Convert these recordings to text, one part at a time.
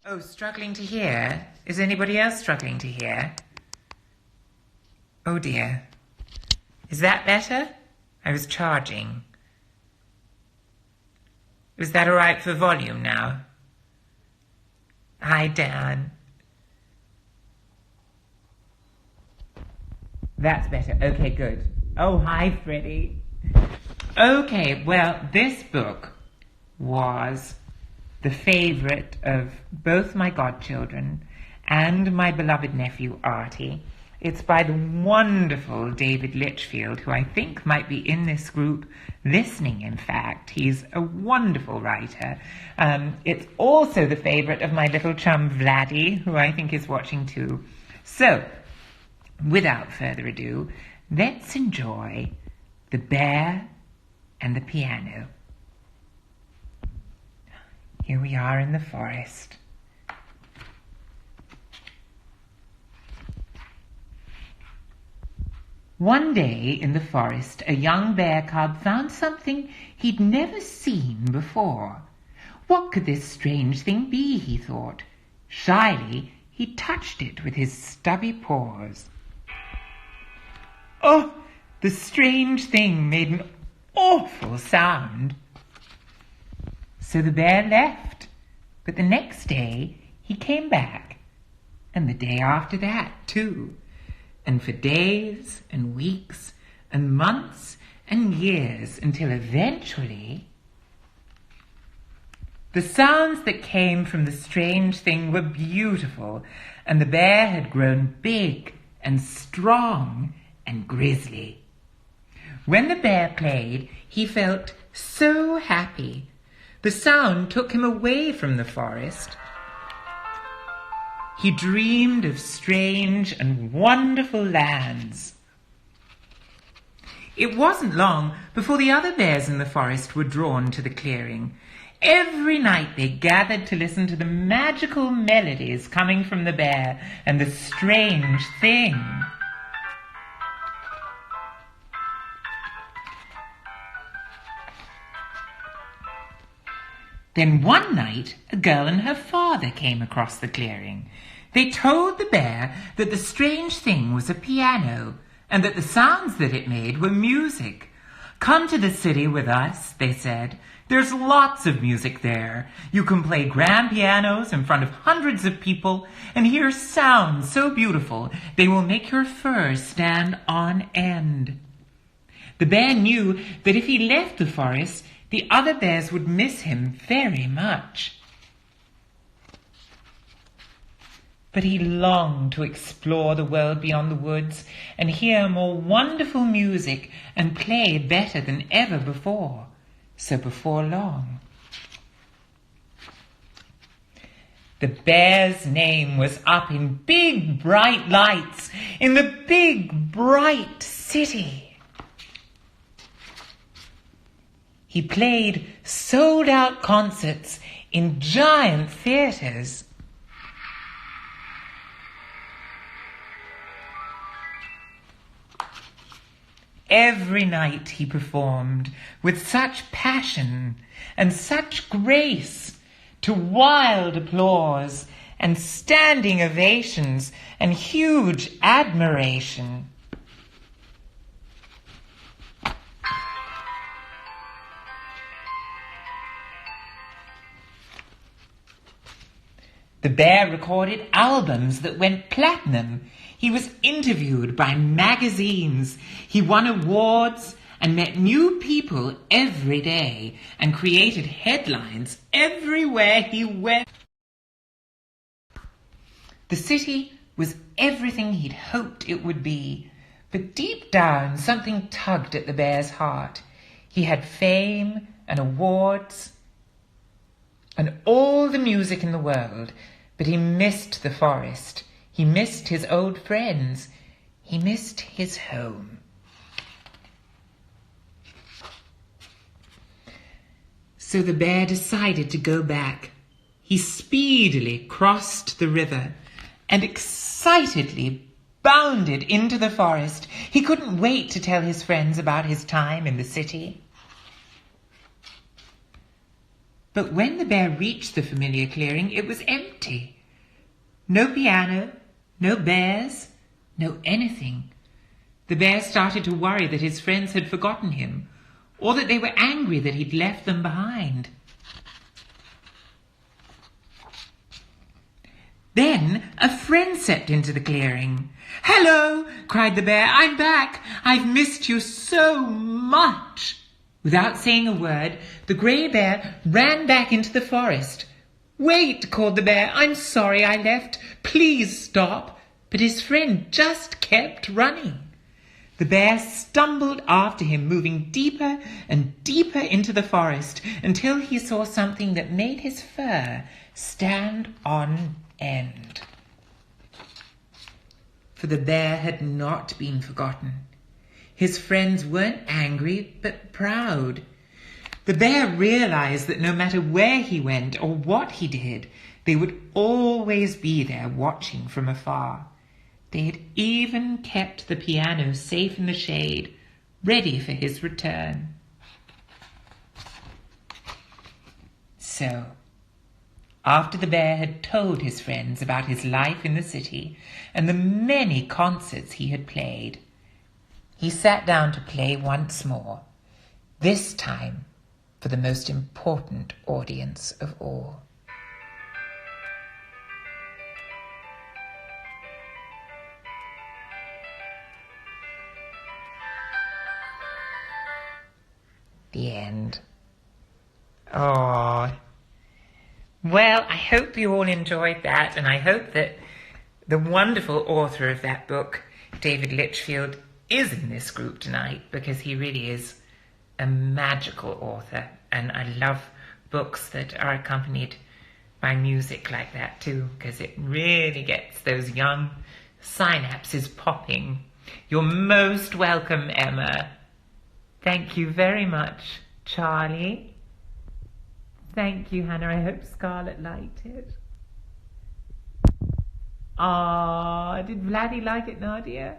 Oh, struggling to hear? Is anybody else struggling to hear? Oh dear. Is that better? I was charging. Is that all right for volume now? Hi, Dan. That's better. Okay, good. Oh, hi, Freddie. Okay, well, this book was the favourite of both my godchildren and my beloved nephew, Artie. It's by the wonderful David Litchfield, who I think might be in this group, listening, in fact. He's a wonderful writer. It's also the favourite of my little chum, Vladdy, who I think is watching too. So, without further ado, let's enjoy The Bear and the Piano. Here we are in the forest. One day in the forest, a young bear cub found something he'd never seen before. What could this strange thing be, he thought. Shyly, he touched it with his stubby paws. Oh, the strange thing made an awful sound. So the bear left, but the next day he came back, and the day after that too, and for days and weeks and months and years, until eventually the sounds that came from the strange thing were beautiful, and the bear had grown big and strong and grisly. When the bear played, he felt so happy. The sound took him away from the forest. He dreamed of strange and wonderful lands. It wasn't long before the other bears in the forest were drawn to the clearing. Every night they gathered to listen to the magical melodies coming from the bear and the strange thing. Then one night, a girl and her father came across the clearing. They told the bear that the strange thing was a piano, and that the sounds that it made were music. Come to the city with us, they said. There's lots of music there. You can play grand pianos in front of hundreds of people and hear sounds so beautiful they will make your fur stand on end. The bear knew that if he left the forest, the other bears would miss him very much. But he longed to explore the world beyond the woods and hear more wonderful music and play better than ever before. So before long, the bear's name was up in big bright lights in the big bright city. He played sold-out concerts in giant theaters. Every night he performed with such passion and such grace, to wild applause and standing ovations and huge admiration. The bear recorded albums that went platinum. He was interviewed by magazines. He won awards and met new people every day and created headlines everywhere he went. The city was everything he'd hoped it would be, but deep down something tugged at the bear's heart. He had fame and awards and all the music in the world, but he missed the forest. He missed his old friends. He missed his home. So the bear decided to go back. He speedily crossed the river and excitedly bounded into the forest. He couldn't wait to tell his friends about his time in the city. But when the bear reached the familiar clearing, it was empty. No piano, no bears, no anything. The bear started to worry that his friends had forgotten him, or that they were angry that he'd left them behind. Then a friend stepped into the clearing. "Hello!" cried the bear. "I'm back! I've missed you so much!" Without saying a word, the grey bear ran back into the forest. "Wait!" called the bear. "I'm sorry I left. Please stop." But his friend just kept running. The bear stumbled after him, moving deeper and deeper into the forest until he saw something that made his fur stand on end. For the bear had not been forgotten. His friends weren't angry, but proud. The bear realized that no matter where he went or what he did, they would always be there watching from afar. They had even kept the piano safe in the shade, ready for his return. So, after the bear had told his friends about his life in the city and the many concerts he had played, he sat down to play once more, this time for the most important audience of all. The end. Oh, well, I hope you all enjoyed that, and I hope that the wonderful author of that book, David Litchfield, is in this group tonight, because he really is a magical author, and I love books that are accompanied by music like that too, because it really gets those young synapses popping. You're most welcome, Emma. Thank you very much, Charlie. Thank you, Hannah. I hope Scarlett liked it. Ah, did Vladdy like it, Nadia?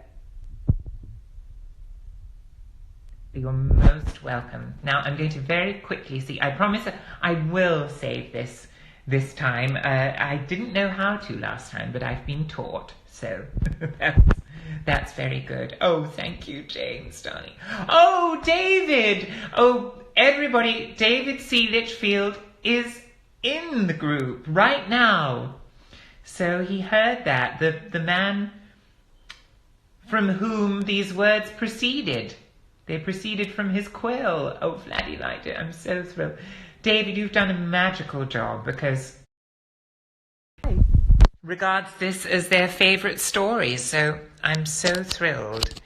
You're most welcome. Now, I'm going to very quickly see. I promise I will save this time. I didn't know how to last time, but I've been taught, so that's very good. Oh, thank you, James, darling. Oh, David! Oh, everybody, David C. Litchfield is in the group right now. So he heard that, the man from whom these words proceeded. They proceeded from his quill. Oh, Vladdy liked it. I'm so thrilled. David, you've done a magical job, because regards this as their favourite story, so I'm so thrilled.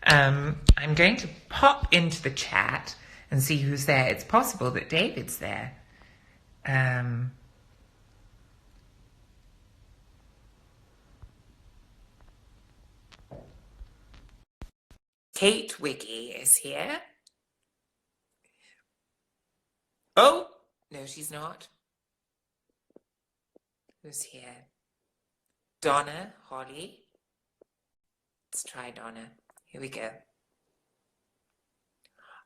I'm going to pop into the chat and see who's there. It's possible that David's there. Kate Wiggy is here. Oh, no, she's not. Who's here? Donna, Holly. Let's try Donna. Here we go.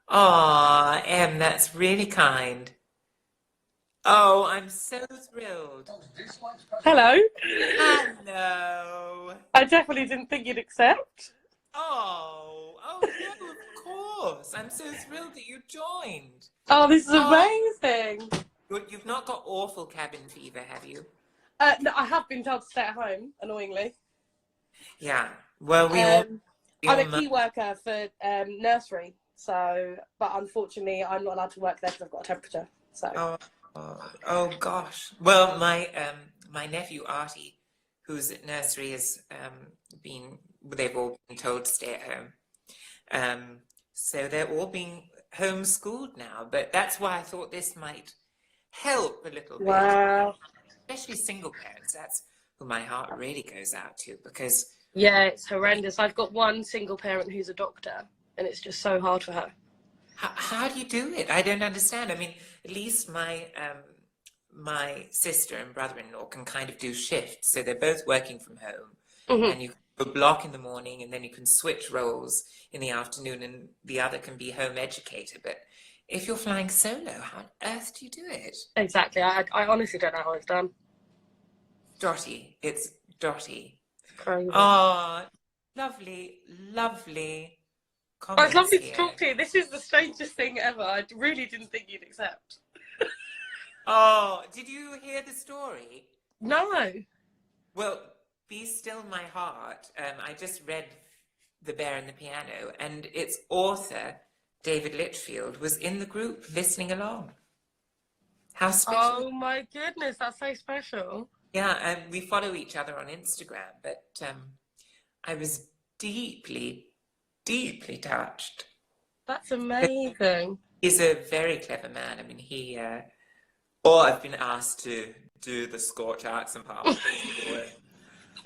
Aw, Em, that's really kind. Oh, I'm so thrilled. Hello. Hello. I definitely didn't think you'd accept. Oh no, of course. I'm so thrilled that you joined. Oh, this is amazing. You've not got awful cabin fever, have you? No, I have been told to stay at home, annoyingly. Yeah. Well, I'm a key worker for nursery, so, but unfortunately, I'm not allowed to work there because I've got a temperature. So. Oh gosh. Well, my nephew Artie, who's at nursery, has they've all been told to stay at home. So they're all being homeschooled now, but that's why I thought this might help a little bit. Wow. Especially single parents. That's who my heart really goes out to, because yeah, it's horrendous. I've got one single parent who's a doctor, and it's just so hard for her. How do you do it? I don't understand. I mean, at least my sister and brother-in-law can kind of do shifts, so they're both working from home, and you can block in the morning, and then you can switch roles in the afternoon, and the other can be home educator. But if you're flying solo, how on earth do you do it? Exactly. I honestly don't know how it's done. Dotty. It's Dotty. Crazy. Oh, lovely, lovely Oh, it's comments lovely to here. talk to you. This is the strangest thing ever. I really didn't think you'd accept. Oh, did you hear the story? No. Well, Be Still My Heart. I just read The Bear and the Piano, and its author, David Litchfield, was in the group listening along. How special. Oh my goodness, that's so special. Yeah, we follow each other on Instagram, but I was deeply, deeply touched. That's amazing. He's a very clever man. I mean, or I've been asked to do the Scotch accent part.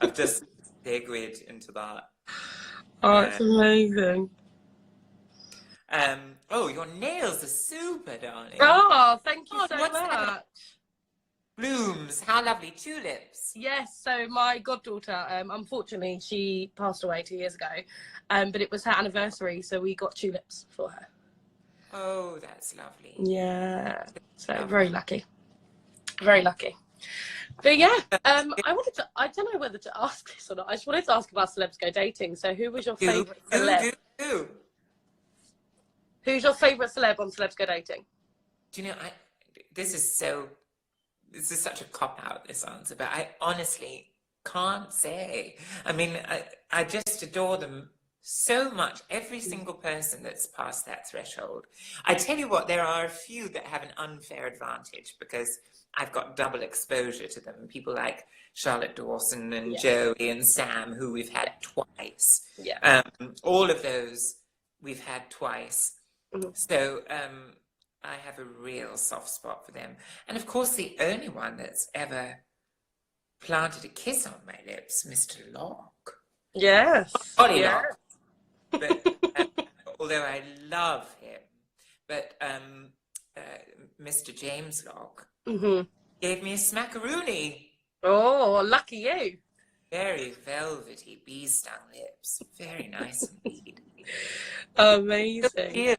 I've just segued into that. Oh, it's amazing. Oh, your nails are super, darling. Oh, thank you so much. Blooms, how lovely. Tulips. Yes, so my goddaughter, unfortunately, she passed away 2 years ago, but it was her anniversary, so we got tulips for her. Oh, that's lovely. Yeah, so very lucky. Very lucky. But yeah, I don't know whether to ask this or not. I just wanted to ask about Celebs Go Dating. So who was your favourite celeb? Who's your favourite celeb on Celebs Go Dating? Do you know, this is such a cop-out, this answer, but I honestly can't say. I mean, I just adore them so much, every single person that's passed that threshold. I tell you what, there are a few that have an unfair advantage because I've got double exposure to them. People like Charlotte Dawson and Joey and Sam, who we've had twice. Yeah. All of those we've had twice. Mm-hmm. So I have a real soft spot for them. And of course, the only one that's ever planted a kiss on my lips, Mr. Locke. Yes. Ollie Locke. But, although I love him, but Mr. James Locke gave me a smackaroonie. Oh, lucky you. Very velvety, bee-stung lips. Very nice indeed. Amazing.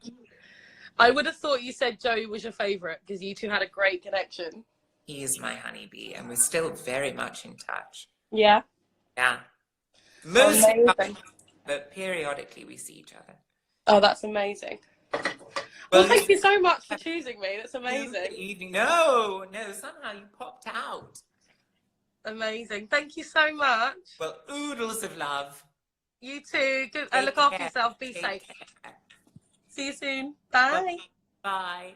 I would have thought you said Joey was your favourite because you two had a great connection. He is my honeybee, and we're still very much in touch. Yeah? Yeah. Mostly but periodically we see each other. Oh, that's amazing. Well, thank you so much for choosing me. That's amazing. No, somehow you popped out. Amazing. Thank you so much. Well, oodles of love. You too. Good. Look after yourself. Be safe. Care. See you soon. Bye. Bye.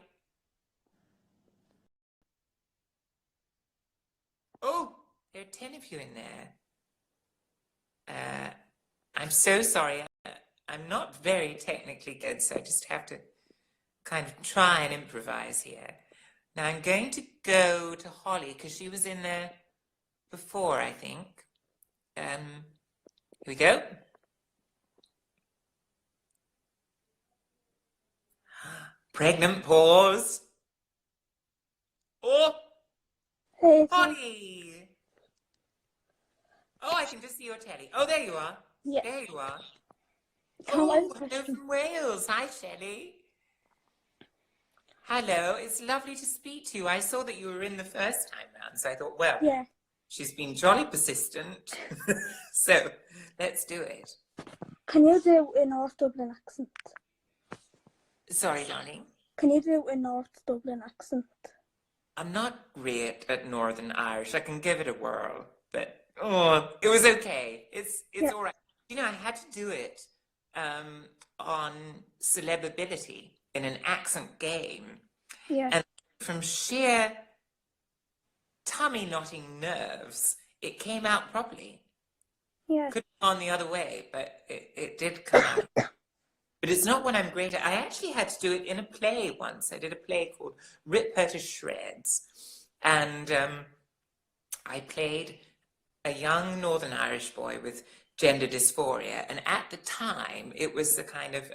Oh, there are 10 of you in there. I'm so sorry. I'm not very technically good, so I just have to kind of try and improvise here. Now I'm going to go to Holly because she was in there before, I think. Here we go. Pregnant pause. Oh, Hey, Holly. Oh, I can just see your telly. Oh, there you are. Yeah. There you are. Hello, hello from Wales. Hi, Shelley. Hello. It's lovely to speak to you. I saw that you were in the first time round, so I thought, well, Yeah. she's been jolly persistent. So let's do it. Can you do a North Dublin accent? Sorry, darling. Can you do a North Dublin accent? I'm not great at Northern Irish. I can give it a whirl, but it was okay. It's all right. You know, I had to do it on Celebability in an accent game. Yeah. And from sheer tummy knotting nerves, it came out properly. Yeah. Could have gone the other way, but it did come out. But it's not what I'm great at. I actually had to do it in a play once. I did a play called Rip Her to Shreds. And I played a young Northern Irish boy with gender dysphoria. And at the time, it was the kind of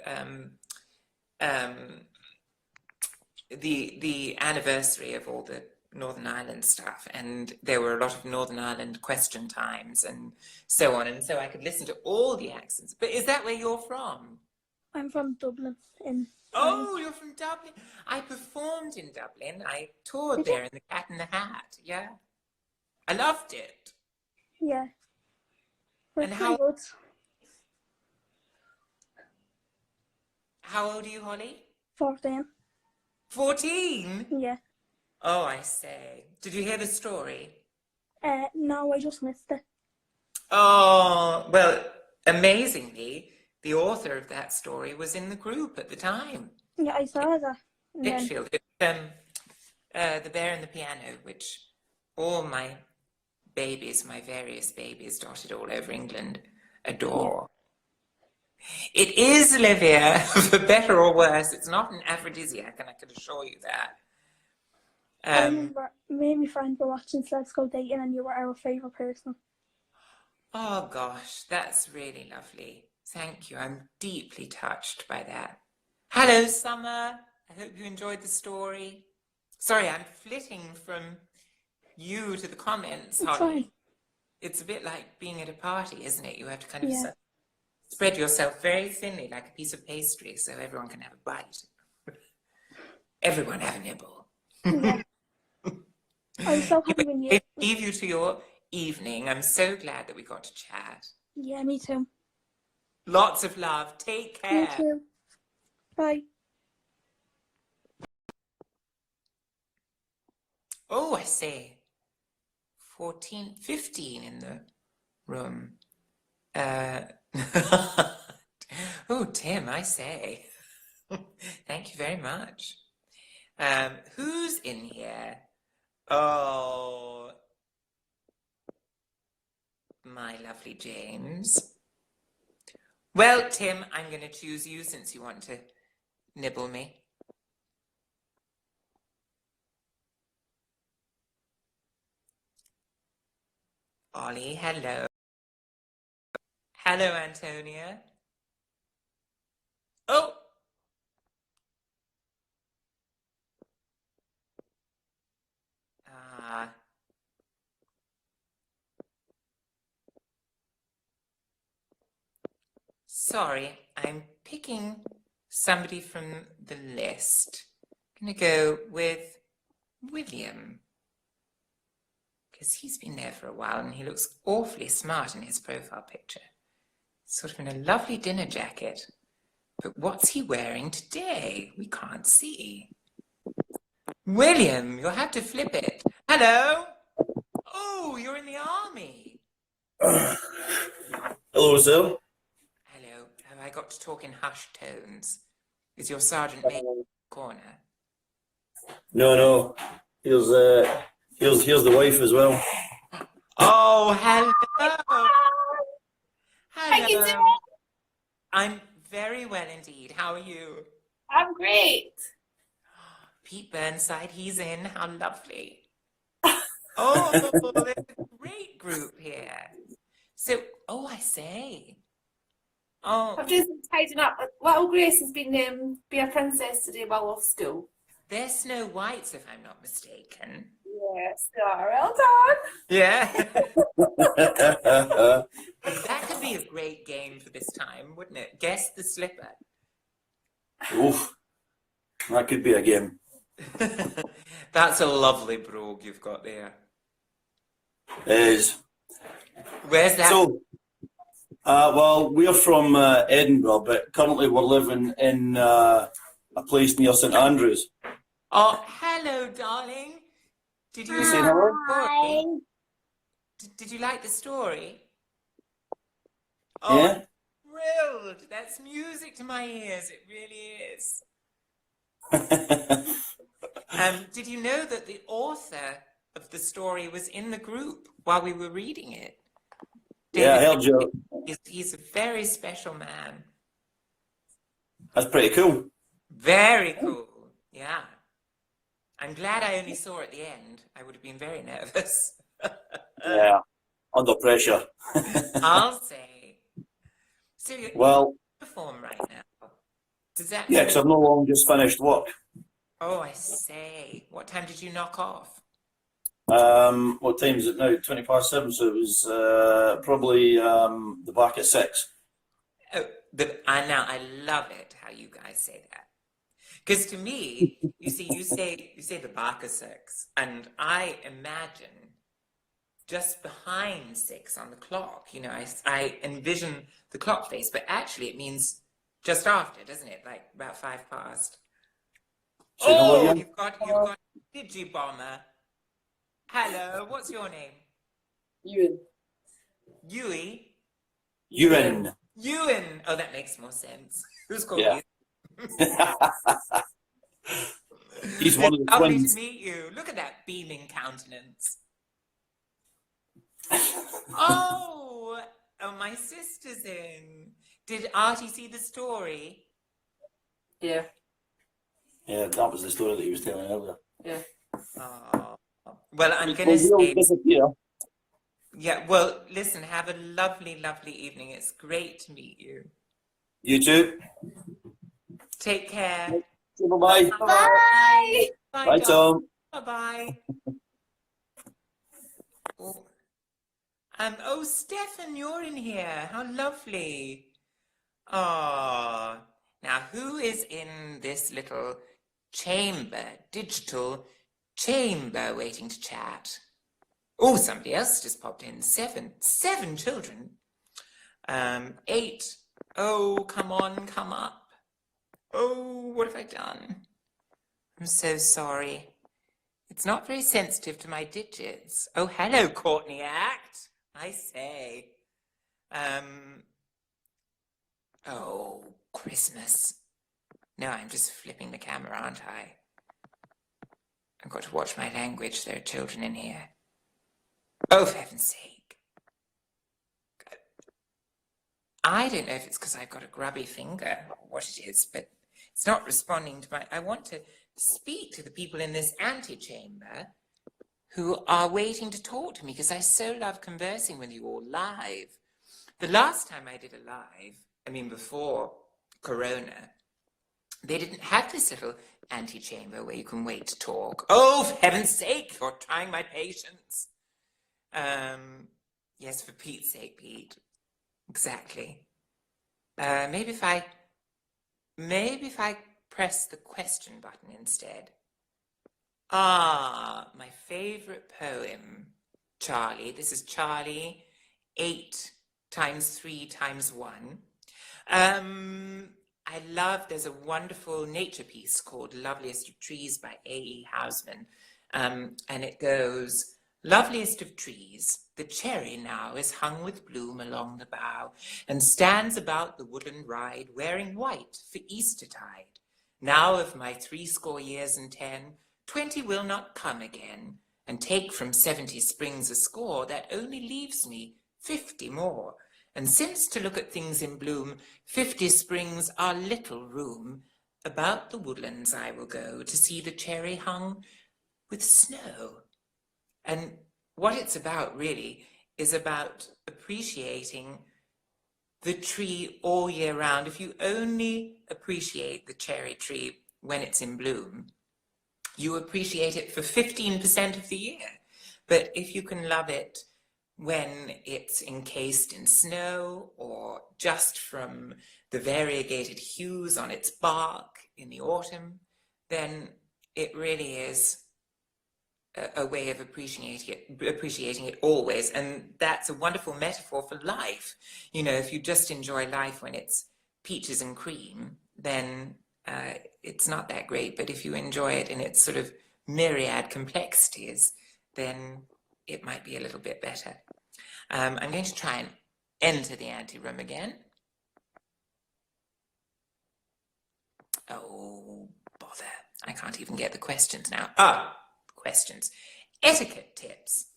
the anniversary of all the Northern Ireland stuff. And there were a lot of Northern Ireland question times and so on. And so I could listen to all the accents. But is that where you're from? I'm from Dublin. Oh, you're from Dublin. I performed in Dublin. I toured Did you? there in the Cat in the Hat. Yeah. I loved it. Yeah. We're And pretty good. how old are you, Holly? 14. 14? Yeah. Oh, I say. Did you hear the story? No, I just missed it. Oh, well, amazingly, the author of that story was in the group at the time. Yeah, I saw that. And then, Litchfield. The Bear and the Piano, which all my babies, my various babies dotted all over England, adore. It is, Olivia, for better or worse. It's not an aphrodisiac, and I can assure you that. I remember me and my friend were watching Let's Go Dating and you were our favourite person. Oh gosh, that's really lovely. Thank you. I'm deeply touched by that. Hello, Summer. I hope you enjoyed the story. Sorry, I'm flitting from you to the comments, It's Holly. fine. It's a bit like being at a party, isn't it? You have to kind of Yeah. spread yourself very thinly like a piece of pastry so everyone can have a bite. Everyone have a nibble. Yeah. I was so happy when you... I leave you to your evening. I'm so glad that we got to chat. Yeah, me too. Lots of love. Take care. Me too. Bye. Oh, I say. 14, 15 in the room. Oh, Tim, I say. Thank you very much. Who's in here? Oh, my lovely James. Well, Tim, I'm going to choose you since you want to nibble me. Ollie, hello. Hello, Antonia. Oh! Sorry, I'm picking somebody from the list. I'm going to go with William. Because he's been there for a while and he looks awfully smart in his profile picture. Sort of in a lovely dinner jacket. But what's he wearing today? We can't see. William, you'll have to flip it. Hello? Oh, you're in the army. Hello, sir. Hello. Have I got to talk in hushed tones? Is your sergeant major in the corner? No. Here's the wife as well. Oh, hello. How you Hello. doing? I'm very well indeed. How are you? I'm great. Pete Burnside, he's in. How lovely. Oh, there's a great group here. So, oh, I say. Oh, I've just been tidying up. Little Grace has been be a princess today while off school. they're Snow Whites, if I'm not mistaken. Yes, well done. Yeah. Oof, That could be a great game for this time, wouldn't it? Guess the slipper. that could be a game. That's a lovely brogue you've got there. It is. Where's that? So, well, we're from Edinburgh, but currently we're living in a place near St Andrews. Oh, hello, darling. Did you Say like hello? the story? Did you like the story? Oh, Yeah. I'm thrilled. That's music to my ears. It really is. Did you know that the author of the story was in the group while we were reading it? Yeah, I David, heard you. he's a very special man. That's pretty cool. Very cool. Yeah. I'm glad I only saw at the end. I would have been very nervous. Yeah, under pressure. I'll say. So you're Well, in uniform right now. Does that yeah, because I've no long just finished work. Oh, I say. What time did you knock off? What time is it now? 7:20, so it was probably the back at 6. Oh, I love it how you guys say that. Because to me, you say the Barker 6, and I imagine just behind 6 on the clock. You know, I envision the clock face, but actually it means just after, doesn't it? Like about 5 past. Say hello Oh, again. you've got Digi Bomber. Hello, what's your name? Ewan. Yui? Ewan. Ewan. Oh, that makes more sense. Who's called Yeah. you? He's one of the Lovely twins. to meet you. Look at that beaming countenance. Oh, my sister's in. Did Artie see the story? Yeah. Yeah, that was the story that he was telling earlier. Yeah. Oh. Well, I'm going Well, to we'll say, disappear. yeah, well, listen, have a lovely, lovely evening. It's great to meet you. You too. Take care. Bye-bye. Bye. Bye, Tom. Bye-bye. Oh. Oh, Stefan, you're in here. How lovely. Oh, now who is in this little chamber, digital chamber, waiting to chat? Oh, somebody else just popped in. 7 children. 8. Oh, come on, come up. Oh, what have I done? I'm so sorry. It's not very sensitive to my digits. Oh, hello, Courtney Act. I say. Oh, Christmas. No, I'm just flipping the camera, aren't I? I've got to watch my language. There are children in here. Oh, for heaven's sake. I don't know if it's because I've got a grubby finger or what it is, but it's not responding to my... I want to speak to the people in this antechamber who are waiting to talk to me because I so love conversing with you all live. The last time I did a live, I mean before Corona, they didn't have this little antechamber where you can wait to talk. Oh, for heaven's sake, you're trying my patience. Yes, for Pete's sake, Pete. Exactly. Maybe if I press the question button instead. Ah, my favorite poem, Charlie. This is Charlie, 8 times 3 times 1. I love, there's a wonderful nature piece called Loveliest of Trees by A.E. Housman. And it goes, loveliest of trees, the cherry now is hung with bloom along the bough, and stands about the woodland ride, wearing white for Eastertide. Now of my 80 years and 10, 20 will not come again, and take from 70 springs a score, that only leaves me 50 more. And since to look at things in bloom, 50 springs are little room, about the woodlands I will go to see the cherry hung with snow. And what it's about really is about appreciating the tree all year round. If you only appreciate the cherry tree when it's in bloom, you appreciate it for 15% of the year. But if you can love it when it's encased in snow or just from the variegated hues on its bark in the autumn, then it really is a way of appreciating it always. And that's a wonderful metaphor for life. You know, if you just enjoy life when it's peaches and cream, then it's not that great. But if you enjoy it in its sort of myriad complexities, then it might be a little bit better. I'm going to try and enter the ante-room again. Oh, bother. I can't even get the questions now. Ah, questions. Etiquette tips.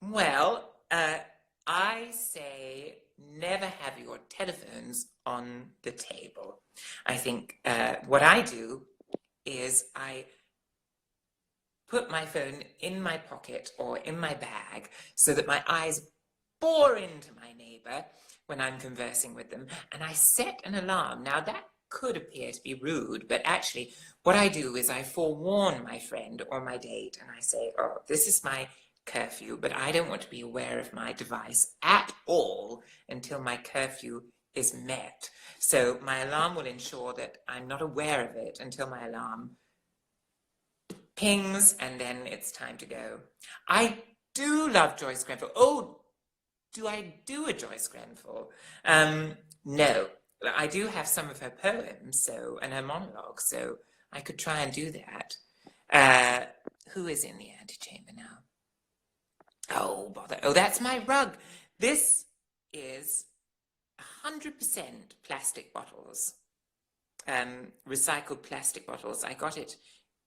Well, I say never have your telephones on the table. I think what I do is I put my phone in my pocket or in my bag so that my eyes bore into my neighbour when I'm conversing with them, and I set an alarm. Now that could appear to be rude, but actually what I do is I forewarn my friend or my date, and I say, oh, this is my curfew, but I don't want to be aware of my device at all until my curfew is met. So my alarm will ensure that I'm not aware of it until my alarm pings, and then it's time to go. I do love Joyce Grenfell. Oh, do I do a Joyce Grenfell? No, I do have some of her poems, and her monologues, so I could try and do that. Who is in the antechamber now? Oh, bother. Oh, that's my rug. This is 100% plastic bottles, recycled plastic bottles. I got it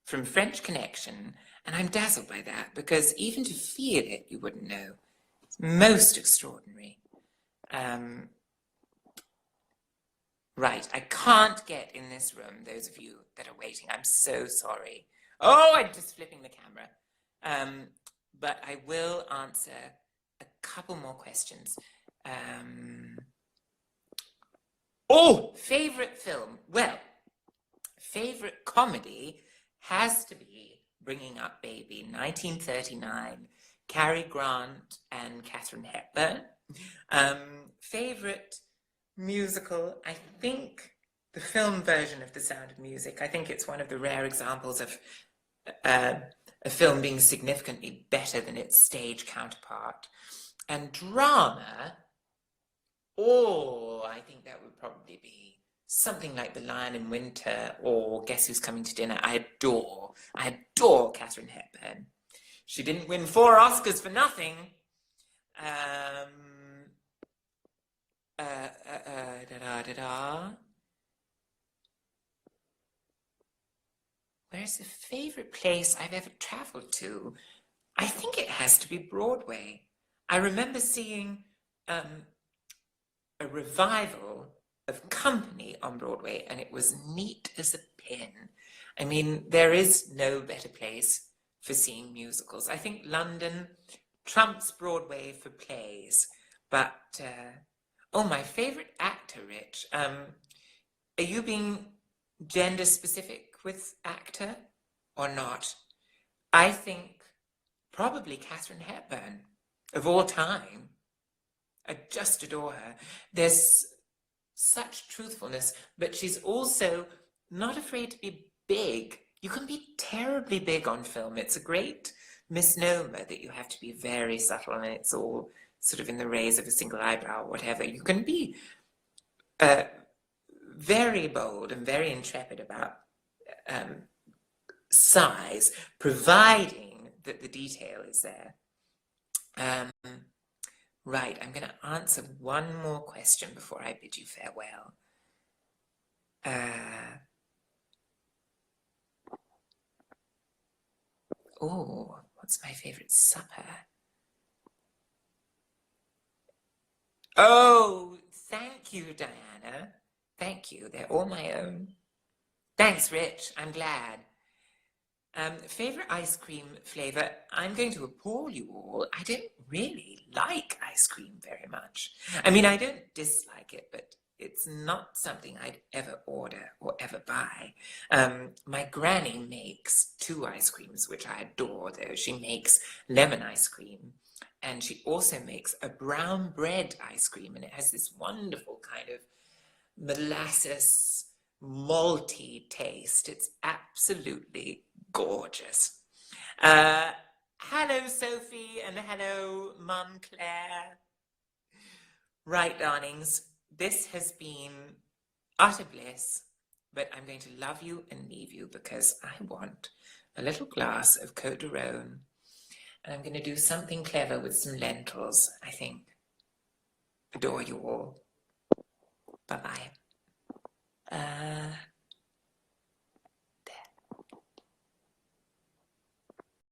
from French Connection, and I'm dazzled by that, because even to feel it, you wouldn't know. It's most extraordinary. Right, I can't get in this room, those of you that are waiting. I'm so sorry. Oh, I'm just flipping the camera. But I will answer a couple more questions. Oh, favorite film. Well, favorite comedy has to be Bringing Up Baby, 1939, Cary Grant and Katharine Hepburn. Favorite musical, I think the film version of The Sound of Music. I think it's one of the rare examples of a film being significantly better than its stage counterpart. And drama, I think that would probably be something like The Lion in Winter or Guess Who's Coming to Dinner. I adore Katharine Hepburn. She didn't win 4 Oscars for nothing. Where's the favorite place I've ever traveled to? I think it has to be Broadway. I remember seeing a revival of Company on Broadway, and it was neat as a pin. I mean, there is no better place for seeing musicals. I think London trumps Broadway for plays, but my favorite actor, Rich. Are you being gender specific with actor or not? I think probably Katharine Hepburn, of all time. I just adore her. There's such truthfulness, but she's also not afraid to be big. You can be terribly big on film. It's a great misnomer that you have to be very subtle and it's all sort of in the rays of a single eyebrow or whatever. You can be very bold and very intrepid about size, providing that the detail is there. Right, I'm going to answer one more question before I bid you farewell. What's my favorite supper? Oh, thank you, Diana. Thank you. They're all my own. Thanks, Rich. I'm glad. Favorite ice cream flavor? I'm going to appall you all. I don't really like ice cream very much. I mean, I don't dislike it, but it's not something I'd ever order or ever buy. My granny makes 2 ice creams, which I adore, though. She makes lemon ice cream, and she also makes a brown bread ice cream, and it has this wonderful kind of molasses, malty taste. It's absolutely gorgeous. Hello, Sophie, and hello, Mum Claire. Right, darlings, this has been utter bliss, but I'm going to love you and leave you because I want a little glass of Côte de Rhône, and I'm going to do something clever with some lentils, I think. Adore you all. Bye-bye.